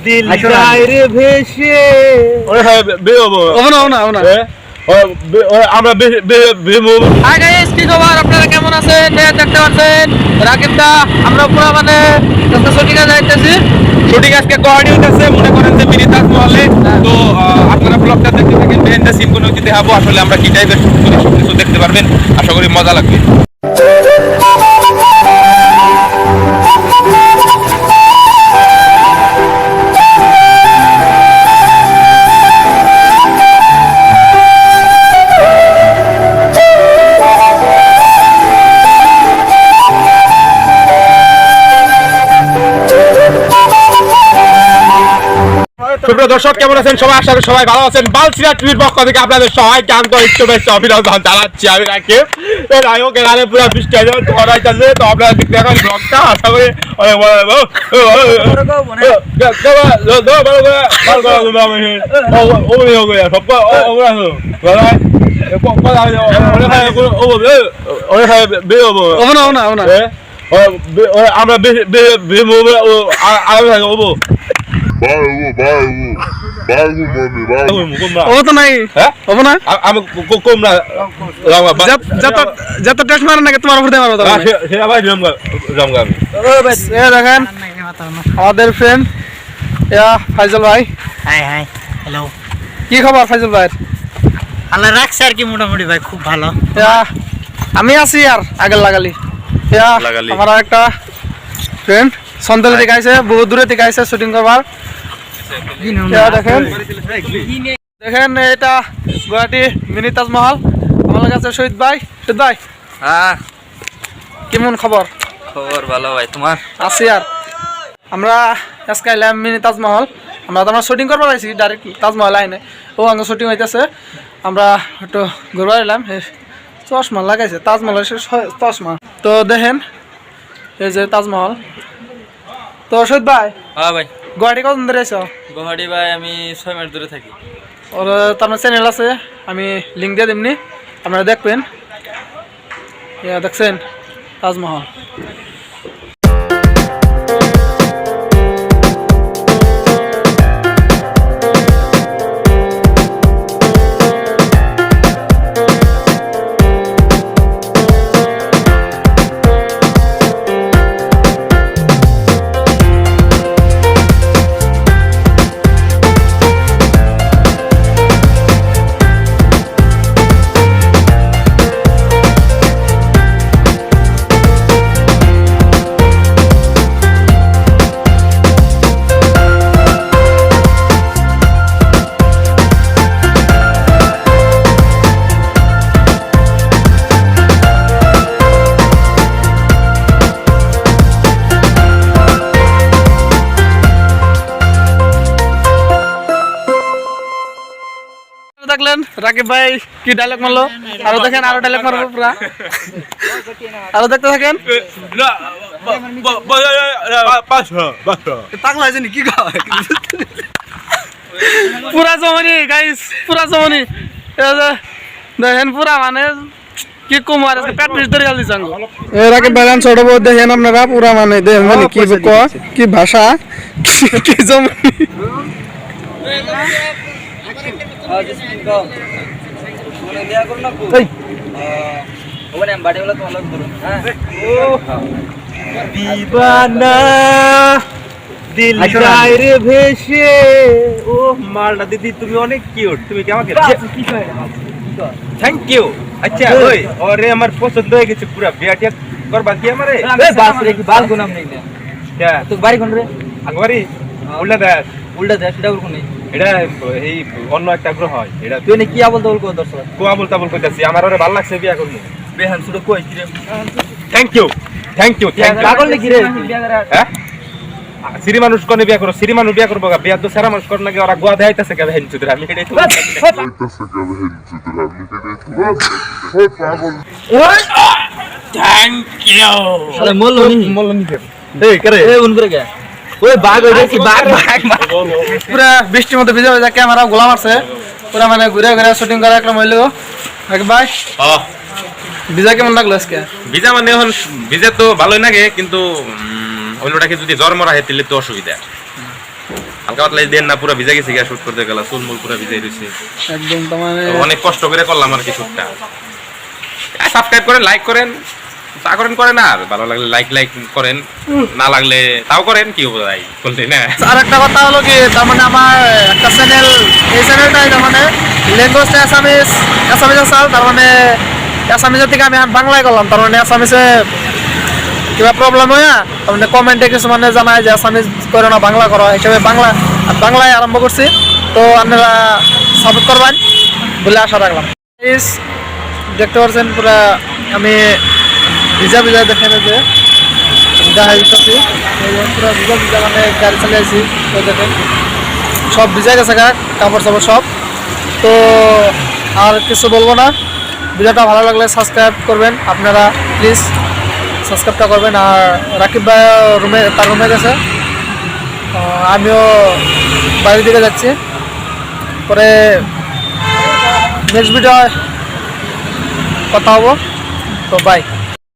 দিল যায় রে ভেসে ওরে হয় বেওবো ওনা ওনা ওনা আমরা হাই গাইস কি খবর আপনারা কেমন আছেন দেখতে পাচ্ছেন রাকিব দা আমরা পুরো মানে একটা শুটিং এ যাইতেছি শুটিং আজকে কোয়ার্ডি হইতাছে মনে করেন যে মিনি তাজমহলে তো আপনারা ব্লগটা দেখতে থাকেন বিহাইন্ড দ্য সিন কোন দিতে হবে আসলে আমরা কি টাইপের শুট করি সব কিছু দেখতে পারবেন আশা করি মজা লাগবে সুপ্রিয় দর্শক কেমন আছেন সবাই আশা করি সবাই ভালো আছেন বালসিরা টিভির পক্ষ থেকে আপনাদের সবাইকে আন্তরিক শুভেচ্ছা অভিনন্দন জানাচ্ছি আমি রাকিব এই নায়ক এখানে পুরো বৃষ্টি হয়ে ধরাইতেছে তো আপনারা দেখতে এখন ব্লগটা আশা করি অনেক আমরা তো নাই হবে না আমি কম না যত টেস্ট মারেন নাকি তোমার উপর দিয়ে মারবো দেখেন আমাদের ফ্রেন্ড ফাইজল ভাই হাই হাই হ্যালো কি খবর ফাইজল ভাই আল্লাহ রাখছে আর কি মোটামুটি ভাই খুব ভালো আমি আছি আর আগের লাগালি আমার একটা ফ্রেন্ড সন্দেল থেকে আইছে বহু দূরে থেকে আইছে শুটিং করবার দেখেন এটা গুয়াহাটি মিনি তাজমহল আমার কাছে শহীদ ভাই হ্যাঁ কেমন খবর খবর ভালো ভাই তোমার আছি আর আমরা আজকে এলাম মিনি তাজমহল আমরা তো শুটিং করবার আইছি ডাইরেক্ট তাজমহল আইনে ও আগে শুটিং হইতেছে আমরা একটু ঘুরবার এলাম চশমা লাগাইছে তাজমহল চশমা তো দেখেন এই যে তাজমহল তো শহীদ ভাই হ্যাঁ ভাই গুয়াহাটি কতদিন ধরে আছো গুয়াহাটি ভাই আমি 6 মাস ধরে থাকি ওর তোমার চ্যানেল আছে আমি লিঙ্ক দিয়ে দিমনি আপনারা দেখবেন দেখছেন তাজমহল দেখলেন রাকিব ভাই কি ডায়লগ মারলো আরো দেখেন আরো ডায়লগ মারবো পুরা আরো দেখতে থাকেন পাগল হয়েছে কি পুরা জমনি গাইস পুরা জমনি দেখেন পুরা মানে কি কুমার পেট পিস ধরে গেল সঙ্গ রাকিব ভাই ছোট বউ দেখেন আপনারা পুরা মানে দেখেন মানে কি ভাষা কি জমনি দিল যায় রে ভেসে ও মালটা দিদি তুমি অনেক কিউট তুমি কি আমাকে থ্যাংক ইউ আচ্ছা ওই ওরে আমার পছন্দ হয়ে গেছে পুরা বিয়াটিয়া করবা কি আমারে বাস রে কি বাল গুনাম নেই না क्या तो बारी কোন রে আগবারি উল্টা দেশ এটা কোন নেই এটা এই অন্য একটা গ্রহ হয় এটা তুই নে কি আবল তাবল কো দর্শক কো আবল তাবল কইতাছি আমার ওরে ভালো লাগছে বিয়া করব বেহান শুধু কই কি রে থ্যাংক ইউ পাগল নে কি রে হ্যাঁ সিরি মানুষ কোনে বিয়া করো সিরি মানুষ বিয়া করব বিয়া তো সারা মানুষ কর নাকি ওরা গোয়া দেখাইতাছে কে বেহান চুদরা আমি এটাই তো ওই থ্যাংক ইউ আরে মলনি এই করে এই উন করে কে ওই বাঘ হইছে কি বাঘ পুরা বৃষ্টির মধ্যে ভিজে ভিজে ক্যামেরা গোলা মারছে পুরা মানে ঘুরে ঘুরে শুটিং করা একটা মইলো ভাই হ্যাঁ ভিজা কেমন লাগলো আজকে ভিজা মানে এখন ভিজা তো ভালোই লাগে কিন্তু অন্যটাকে যদি জ্বর মরা হয় তাহলে তো অসুবিধা হালকা পাতলা দেন না, পুরো ভিজে গেছে, শুট করতে গেল চুল মুল পুরো ভিজে রয়েছে। একদম তো মানে অনেক কষ্ট করে করলাম আর কি শুটটা। সাবস্ক্রাইব করেন, লাইক করেন, যা করেন করেন, আর ভালো লাগলে লাইক করেন, না লাগলে তাও করেন, কি হবে ভাই বলতে না। আর একটা কথা হলো কি, তার মানে আমার একটা চ্যানেল, এই চ্যানেলটাই তার মানে ল্যাঙ্গুয়েজটা অ্যাসামিস আসাল, তার মানে অ্যাসামিসের থেকে আমি বাংলায় করলাম, তার মানে অ্যাসামিসে কিবা প্রবলেম হয় না, তার মানে কমেন্টে কিছু মানে জানায় যে আসামিস করে না বাংলা করো, হিসেবে বাংলায় আরম্ভ করছি। তো আপনারা সাপোর্ট করবেন বলে আশা রাখলাম। দেখতে পাচ্ছেন পুরা আমি ভিজা দেখেন যে দেখা দিতেছি পুরো ভিজা মানে গাড়ি চালিয়েছি। তো দেখেন সব ভিজা গেছে কাপড় চাপড় সব। তো আর কিছু বলবো না, ভিডিওটা ভালো লাগলে সাবস্ক্রাইব করবেন আপনারা, প্লিজ সাবস্ক্রাইবটা করবেন। আর রাকিব ভাই তার রুমে গেছে, আমিও বাইরের দিকে যাচ্ছি। পরে নেক্সট ভিডিও কথা হবো, তো বাই।